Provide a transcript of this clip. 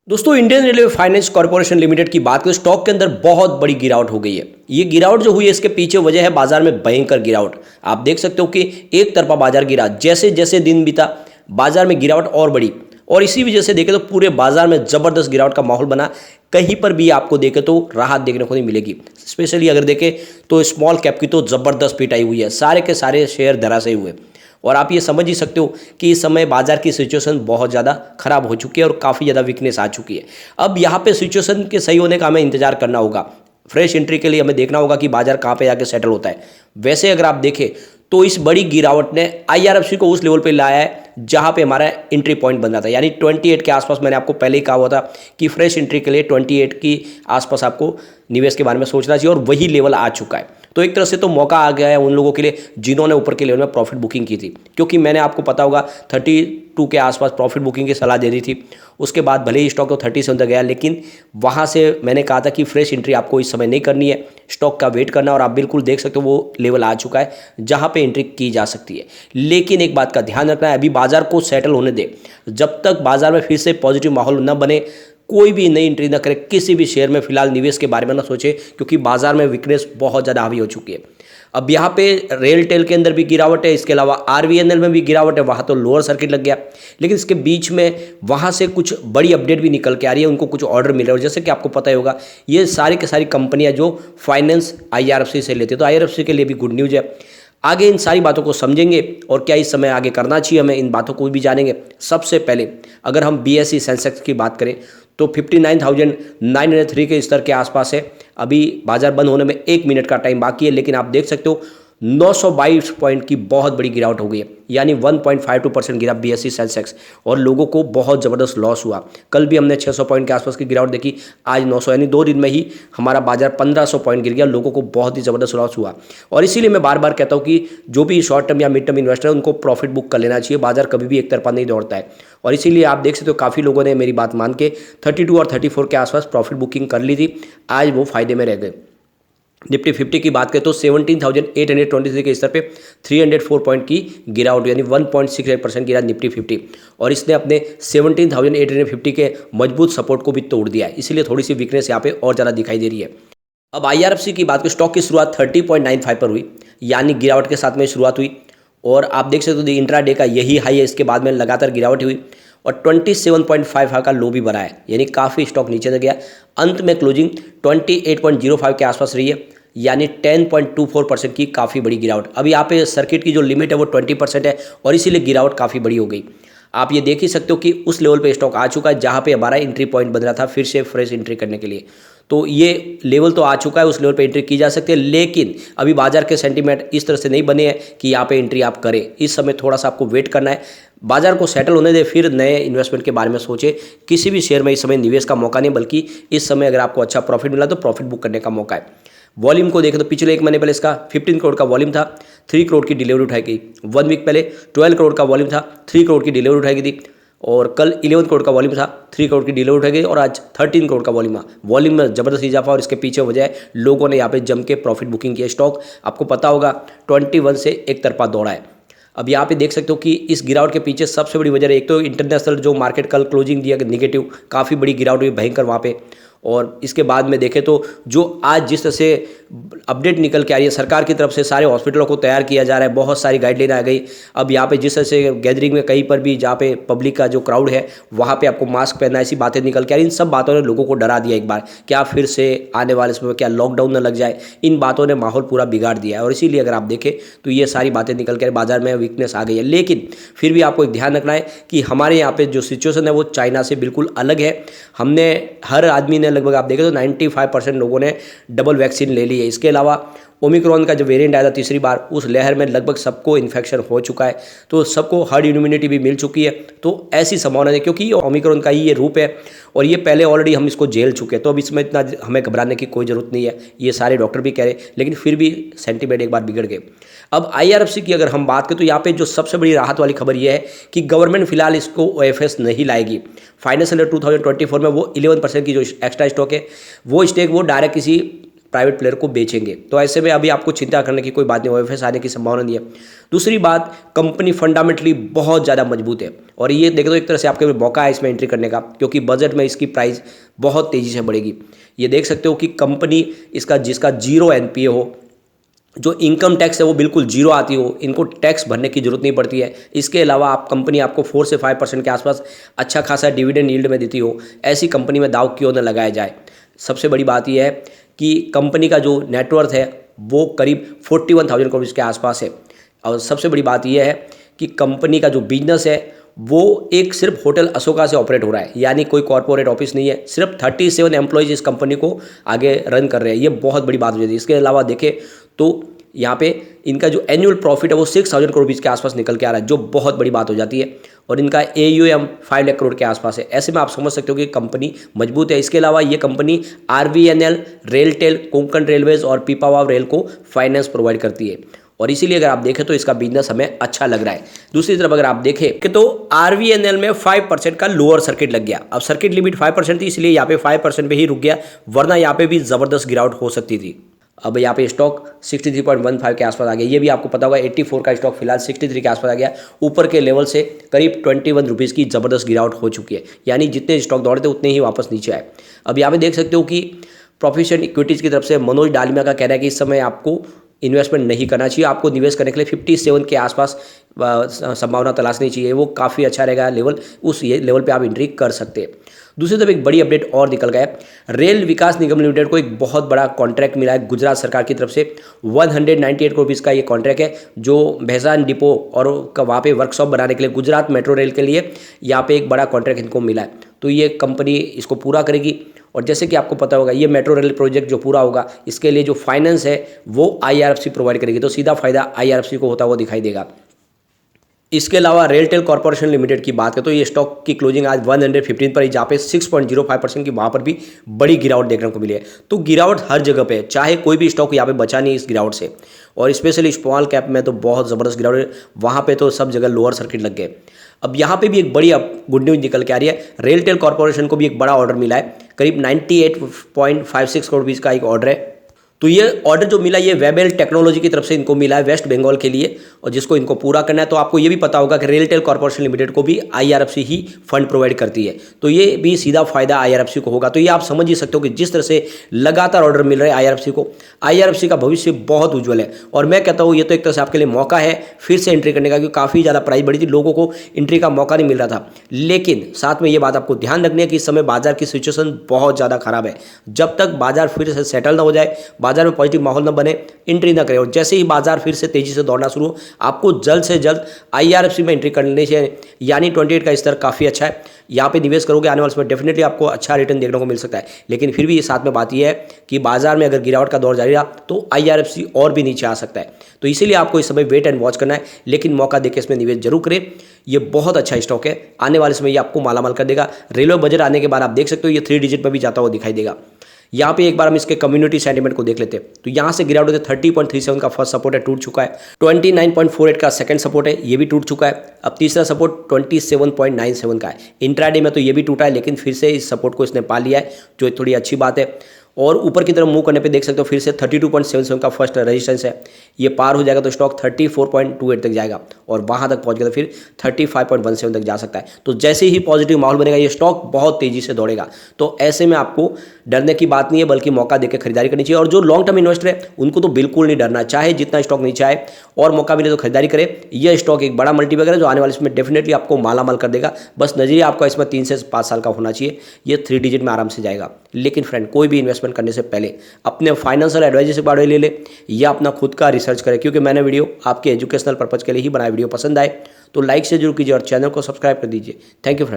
दोस्तों, Indian railway finance corporation limited की बात करें, स्टॉक के अंदर बहुत बड़ी गिरावट हो गई है। ये गिरावट जो हुई है, इसके पीछे वजह है बाजार में भयंकर गिरावट। आप देख सकते हो कि एक तरफा बाजार गिरा, जैसे जैसे दिन बीता बाजार में गिरावट और बढ़ी, और इसी वजह से देखें तो पूरे बाजार में जबरदस्त गिरावट का माहौल बना। कहीं पर भी आपको देखें तो राहत देखने को नहीं मिलेगी। स्पेशली अगर देखें तो स्मॉल कैप की तो जबरदस्त पिटाई हुई है, सारे के सारे शेयर धराशायी हुए। और आप ये समझ ही सकते हो कि इस समय बाजार की सिचुएशन बहुत ज़्यादा खराब हो चुकी है और काफ़ी ज़्यादा वीकनेस आ चुकी है। अब यहाँ पे सिचुएशन के सही होने का हमें इंतजार करना होगा। फ्रेश एंट्री के लिए हमें देखना होगा कि बाजार कहाँ पे जाके सेटल होता है। वैसे अगर आप देखें तो इस बड़ी गिरावट ने आईआरएफसी को उस लेवल पे लाया है जहाँ पे हमारा एंट्री पॉइंट बन रहा था, यानी 28 के आसपास। मैंने आपको पहले ही कहा हुआ था कि फ्रेश एंट्री के लिए 28 की आसपास आपको निवेश के बारे में सोचना चाहिए, और वही लेवल आ चुका है। तो एक तरह से तो मौका आ गया है उन लोगों के लिए जिन्होंने ऊपर के लेवल में प्रॉफिट बुकिंग की थी, क्योंकि मैंने आपको पता होगा 32 के आसपास प्रॉफिट बुकिंग की सलाह दे दी थी। उसके बाद भले ही स्टॉक तो 37 तक गया, लेकिन वहाँ से मैंने कहा था कि फ्रेश एंट्री आपको इस समय नहीं करनी है, स्टॉक का वेट करना। और आप बिल्कुल देख सकते हो वो लेवल आ चुका है जहाँ पे एंट्री की जा सकती है। लेकिन एक बात का ध्यान रखना है, अभी बाजार को सेटल होने दे। जब तक बाजार में फिर से पॉजिटिव माहौल न बने, कोई भी नई एंट्री ना करे, किसी भी शेयर में फिलहाल निवेश के बारे में ना सोचे, क्योंकि बाजार में वीकनेस बहुत ज़्यादा हावी हो चुकी है। अब यहाँ पे रेल टेल के अंदर भी गिरावट है, इसके अलावा आरवीएनएल में भी गिरावट है, वहाँ तो लोअर सर्किट लग गया। लेकिन इसके बीच में वहाँ से कुछ बड़ी अपडेट भी निकल के आ रही है, उनको कुछ ऑर्डर मिल रहा है। जैसे कि आपको पता ही होगा, ये सारी की सारी कंपनियाँ जो फाइनेंस आईआरएफसी से लेती है, तो आईआरएफसी के लिए भी गुड न्यूज़ है। आगे इन सारी बातों को समझेंगे और क्या इस समय आगे करना चाहिए हमें, इन बातों को भी जानेंगे। सबसे पहले अगर हम बीएसई सेंसेक्स की बात करें तो 59,903 के स्तर के आसपास है। अभी बाजार बंद होने में 1 मिनट का टाइम बाकी है, लेकिन आप देख सकते हो 922 पॉइंट की बहुत बड़ी गिरावट हो गई है, यानी 1.52% गिरा बीएसई सेंसेक्स, और लोगों को बहुत ज़बरदस्त लॉस हुआ। कल भी हमने 600 पॉइंट के आसपास की गिरावट देखी, आज 900, यानी 2 दिन में ही हमारा बाजार 1500 पॉइंट गिर गया। लोगों को बहुत ही ज़बरदस्त लॉस हुआ। और इसीलिए मैं बार बार कहता हूँ कि जो भी शॉर्ट टर्म या मिड टर्म इन्वेस्टर है, उनको प्रॉफिट बुक कर लेना चाहिए। बाजार कभी भी एक तरफा नहीं दौड़ता है, और इसीलिए आप देख सकते हो काफ़ी लोगों ने मेरी बात मान के 32 और 34 के आसपास प्रॉफिट बुकिंग कर ली थी। आज वो फायदे में रह गए। निफ्टी 50 की बात करें तो 17,823 के स्तर पे 304 पॉइंट की गिरावट, यानी 1.68% गिरा निफ्टी 50, और इसने अपने 17,850 के मजबूत सपोर्ट को भी तोड़ दिया है। इसलिए थोड़ी सी वीकनेस यहाँ पे और ज़्यादा दिखाई दे रही है। अब आईआरएफसी की बात करें, स्टॉक की शुरुआत 30.95 पर हुई, यानी गिरावट के साथ में शुरुआत हुई, और आप देख सकते हो इंट्राडे का यही हाई है। इसके बाद में लगातार गिरावट हुई और 27.55 का लो भी बना है, यानी काफ़ी स्टॉक नीचे तक गया। अंत में क्लोजिंग 28.05 के आसपास रही है, यानी 10.24% की काफ़ी बड़ी गिरावट। अब यहाँ पे सर्किट की जो लिमिट है वो 20% है, और इसीलिए गिरावट काफ़ी बड़ी हो गई। आप ये देख ही सकते हो कि उस लेवल पे स्टॉक आ चुका है जहाँ पे हमारा एंट्री पॉइंट बन रहा था फिर से फ्रेश एंट्री करने के लिए। तो ये लेवल तो आ चुका है, उस लेवल पे एंट्री की जा सकती है, लेकिन अभी बाजार के सेंटीमेंट इस तरह से नहीं बने हैं कि यहाँ पे एंट्री आप करें। इस समय थोड़ा सा आपको वेट करना है, बाजार को सेटल होने दे, फिर नए इन्वेस्टमेंट के बारे में सोचे। किसी भी शेयर में इस समय निवेश का मौका नहीं, बल्कि इस समय अगर आपको अच्छा प्रॉफिट मिला तो प्रॉफिट बुक करने का मौका है। वॉल्यूम को देखें तो पिछले 1 महीने पहले इसका 15 करोड़ का वॉल्यूम था, 3 करोड़ की डिलीवरी उठाई गई। 1 वीक पहले 12 करोड़ का वॉल्यूम था, 3 करोड़ की डिलीवरी उठाई गई थी, और कल 11 करोड़ का वॉल्यूम था, 3 करोड़ की डिलीवरी उठाई गई, और आज 13 करोड़ का वॉल्यूम है। वॉल्यूम में ज़बरदस्त इजाफा, और इसके पीछे वजह है लोगों ने यहाँ पे जम के प्रॉफिट बुकिंग किया। स्टॉक आपको पता होगा 21 से एक तरफा दौड़ा है। अब यहाँ पे देख सकते हो कि इस गिरावट के पीछे सबसे बड़ी वजह है, एक तो इंटरनेशनल जो मार्केट कल क्लोजिंग दिया नेगेटिव, काफ़ी बड़ी गिरावट हुई भयंकर वहाँ पे। और इसके बाद में देखें तो जो आज जिस तरह से अपडेट निकल के आ रही है सरकार की तरफ से, सारे हॉस्पिटलों को तैयार किया जा रहा है, बहुत सारी गाइडलाइन आ गई। अब यहाँ पे जिस तरह से गैदरिंग में कहीं पर भी जहाँ पे पब्लिक का जो क्राउड है वहाँ पे आपको मास्क पहनना, ऐसी बातें निकल के आ रही। इन सब बातों ने लोगों को डरा दिया एक बार, क्या फिर से आने वाले समय में क्या लॉकडाउन न लग जाए। इन बातों ने माहौल पूरा बिगाड़ दिया है, और इसीलिए अगर आप देखें तो ये सारी बातें निकल कर बाजार में वीकनेस आ गई है। लेकिन फिर भी आपको एक ध्यान रखना है कि हमारे यहाँ पे जो सिचुएशन है वो चाइना से बिल्कुल अलग है। हमने हर आदमी ने लगभग आप देखें तो 95% लोगों ने डबल वैक्सीन ले ली है। इसके अलावा ओमिक्रॉन का जो वेरिएंट आया था तीसरी बार, उस लहर में लगभग सबको इन्फेक्शन हो चुका है, तो सबको हर्ड इम्यूनिटी भी मिल चुकी है। तो ऐसी संभावना है, क्योंकि ये ओमिक्रॉन का ही ये रूप है, और ये पहले ऑलरेडी हम इसको झेल चुके हैं, तो अब इसमें इतना हमें घबराने की कोई ज़रूरत नहीं है, ये सारे डॉक्टर भी कह रहे हैं। लेकिन फिर भी सेंटीमेंट एक बार बिगड़ गए। अब आईआरएफसी की अगर हम बात करें तो यहाँ पे जो सबसे बड़ी राहत वाली खबर ये है कि गवर्नमेंट फिलहाल इसको ओएफएस नहीं लाएगी। फाइनेंशियल ईयर 2024 में वो 11% की जो एक्स्ट्रा स्टॉक है, वो स्टेक वो डायरेक्ट किसी प्राइवेट प्लेयर को बेचेंगे। तो ऐसे में अभी आपको चिंता करने की कोई बात नहीं, ओएफएस आने की संभावना नहीं है। दूसरी बात, कंपनी फंडामेंटली बहुत ज़्यादा मजबूत है और ये देख दो एक तरह से आपके मौका है इसमें एंट्री करने का, क्योंकि बजट में इसकी प्राइस बहुत तेज़ी से बढ़ेगी। ये देख सकते हो कि कंपनी जिसका 0 एनपीए हो, जो इनकम टैक्स है वो बिल्कुल जीरो आती हो, इनको टैक्स भरने की जरूरत नहीं पड़ती है। इसके अलावा कंपनी आपको 4 से 5% के आसपास अच्छा खासा डिविडेंड यील्ड में देती हो, ऐसी कंपनी में दाव क्यों न लगाया जाए। सबसे बड़ी बात यह है कि कंपनी का जो नेटवर्थ है वो करीब 41,000 करोड़ के आसपास है। और सबसे बड़ी बात यह है कि कंपनी का जो बिजनेस है वो एक सिर्फ होटल अशोका से ऑपरेट हो रहा है, यानी कोई कॉर्पोरेट ऑफिस नहीं है। सिर्फ 37 एम्प्लॉयज इस कंपनी को आगे रन कर रहे हैं, ये बहुत बड़ी बात हो जाती है। इसके अलावा देखें तो यहाँ पे इनका जो एनुअल प्रॉफिट है वो 6,000 करोड़ रुपीज़ के आसपास निकल के आ रहा है, जो बहुत बड़ी बात हो जाती है। और इनका AUM 5 लाख करोड़ के आसपास है। ऐसे में आप समझ सकते हो कि कंपनी मजबूत है। इसके अलावा ये company RVNL, RailTel, Konkan railways और पीपावाव रेल को फाइनेंस प्रोवाइड करती है और इसीलिए अगर आप देखें तो इसका बिजनेस हमें अच्छा लग रहा है। दूसरी तरफ अगर आप देखें कि तो RVNL में 5% का लोअर सर्किट लग गया। अब सर्किट लिमिट 5% थी, इसलिए यहाँ पे 5% पे ही रुक गया, वरना यहाँ पे भी ज़बरदस्त गिरावट हो सकती थी। अब यहाँ पे स्टॉक 63.15 के आसपास आ गया। ये भी आपको पता होगा 84 का स्टॉक फिलहाल 63 के आसपास आ गया। ऊपर के लेवल से करीब 21 रुपीज़ की ज़बरदस्त गिरावट हो चुकी है, यानी जितने स्टॉक दौड़े थे उतने ही वापस नीचे आए। अब यहाँ पे देख सकते हो कि प्रोफेशनल इक्विटीज़ की तरफ से मनोज डालमिया का कहना है कि इस समय आपको इन्वेस्टमेंट नहीं करना चाहिए, आपको निवेश करने के लिए 57 के आसपास संभावना तलाशनी चाहिए, वो काफ़ी अच्छा रहेगा लेवल, उस ये लेवल पे आप एंट्री कर सकते हैं। दूसरी तरफ एक बड़ी अपडेट और निकल गया है, रेल विकास निगम लिमिटेड को एक बहुत बड़ा कॉन्ट्रैक्ट मिला है गुजरात सरकार की तरफ से। 198 करोड़ रुपीज़ का ये कॉन्ट्रैक्ट है, जो भैसान डिपो और वहाँ पे वर्कशॉप बनाने के लिए गुजरात मेट्रो रेल के लिए यहाँ पे एक बड़ा कॉन्ट्रैक्ट इनको मिला है। तो ये कंपनी इसको पूरा करेगी और जैसे कि आपको पता होगा ये मेट्रो रेल प्रोजेक्ट जो पूरा होगा इसके लिए जो फाइनेंस है वो IRFC प्रोवाइड करेगी, तो सीधा फायदा IRFC को होता हुआ दिखाई देगा। इसके अलावा रेलटेल कॉर्पोरेशन लिमिटेड की बात करें तो ये स्टॉक की क्लोजिंग आज 115 पर ही, जहाँ पे 6.05% की वहाँ पर भी बड़ी गिरावट देखने को मिली है। तो गिरावट हर जगह पे है, चाहे कोई भी स्टॉक यहाँ पे बचा नहीं इस गिरावट से, और स्पेशली स्मॉल कैप में तो बहुत ज़बरदस्त गिरावट है, वहाँ पे तो सब जगह लोअर सर्किट लग गए। अब यहाँ पे भी एक बड़ी गुड न्यूज़ निकल के आ रही है, रेलटेल कॉर्पोरेशन को भी एक बड़ा ऑर्डर मिला है, करीब 98.56 करोड़ रुपीज़ का एक ऑर्डर है। तो ये ऑर्डर जो मिला ये वेबेल टेक्नोलॉजी की तरफ से इनको मिला है वेस्ट बंगाल के लिए, और जिसको इनको पूरा करना है। तो आपको ये भी पता होगा कि रेलटेल कॉर्पोरेशन लिमिटेड को भी IRFC ही फंड प्रोवाइड करती है, तो ये भी सीधा फायदा IRFC को होगा। तो ये आप समझ ही सकते हो कि जिस तरह से लगातार ऑर्डर मिल रहे हैं IRFC को, IRFC का भविष्य बहुत उज्ज्वल है। और मैं कहता हूँ ये तो एक तरह से आपके लिए मौका है फिर से एंट्री करने का, क्योंकि काफ़ी ज़्यादा प्राइस बढ़ी थी, लोगों को एंट्री का मौका नहीं मिल रहा था। लेकिन साथ में ये बात आपको ध्यान रखनी है कि इस समय बाजार की सिचुएशन बहुत ज़्यादा खराब है। जब तक बाजार फिर से सेटल ना हो जाए, बाजार में पॉजिटिव माहौल बने, एंट्री ना करें। और जैसे ही बाजार फिर से तेजी से दौड़ना शुरू, आपको जल्द से जल्द IRFC में एंट्री कर लेनी चाहिए, यानी 28 का स्तर काफ़ी अच्छा है। यहाँ पे निवेश करोगे आने वाले समय डेफिनेटली आपको अच्छा रिटर्न देखने को मिल सकता है। लेकिन फिर भी ये साथ में बात यह है कि बाजार में अगर गिरावट का दौर जारी रहा तो IRFC और भी नीचे आ सकता है। तो इसीलिए आपको इस समय वेट एंड वॉच करना है, लेकिन मौका देकर इसमें निवेश जरूर करें। ये बहुत अच्छा स्टॉक है, आने वाले समय ये आपको मालामाल कर देगा। रेलवे बजट आने के बाद आप देख सकते हो ये 3 डिजिट में भी जाता हुआ दिखाई देगा। यहाँ पे एक बार हम इसके कम्युनिटी सेंटीमेंट को देख लेते हैं, तो यहाँ से गिरावट होते 30.37 का फर्स्ट सपोर्ट है, टूट चुका है। 29.48 का सेकंड सपोर्ट है, ये भी टूट चुका है। अब तीसरा सपोर्ट 27.97 का है। इंट्राडे में तो ये भी टूटा है, लेकिन फिर से इस सपोर्ट को इसने पा लिया है, जो थोड़ी अच्छी बात है। और ऊपर की तरफ मूव करने पे देख सकते हो फिर से 32.77 का फर्स्ट रेजिस्टेंस है, ये पार हो जाएगा तो स्टॉक 34.28 तक जाएगा और वहाँ तक पहुँच गया तो फिर 35.17 तक जा सकता है। तो जैसे ही पॉजिटिव माहौल बनेगा ये स्टॉक बहुत तेज़ी से दौड़ेगा। तो ऐसे में आपको डरने की बात नहीं है, बल्कि मौका देकर खरीदारी करनी चाहिए। और जो लॉन्ग टर्म इन्वेस्टर है उनको तो बिल्कुल नहीं डरना, चाहे जितना स्टॉक नीचे आए और मौका मिले तो खरीदारी करे। यह स्टॉक एक बड़ा मल्टीबैगर है जो आने वाले इसमें डेफिनेटली आपको मालामाल कर देगा। बस नजरिया आपका इसमें 3 से 5 साल का होना चाहिए, ये 3 डिजिट में आराम से जाएगा। लेकिन फ्रेंड, कोई भी इन्वेस्टमेंट करने से पहले अपने फाइनेंशियल एडवाइजर से बारे ले ले या अपना खुद का रिसर्च करें, क्योंकि मैंने वीडियो आपके एजुकेशनल पर्पज के लिए ही बनाया। वीडियो पसंद आए तो लाइक से जरूर कीजिए और चैनल को सब्सक्राइब कर दीजिए। Thank you friend.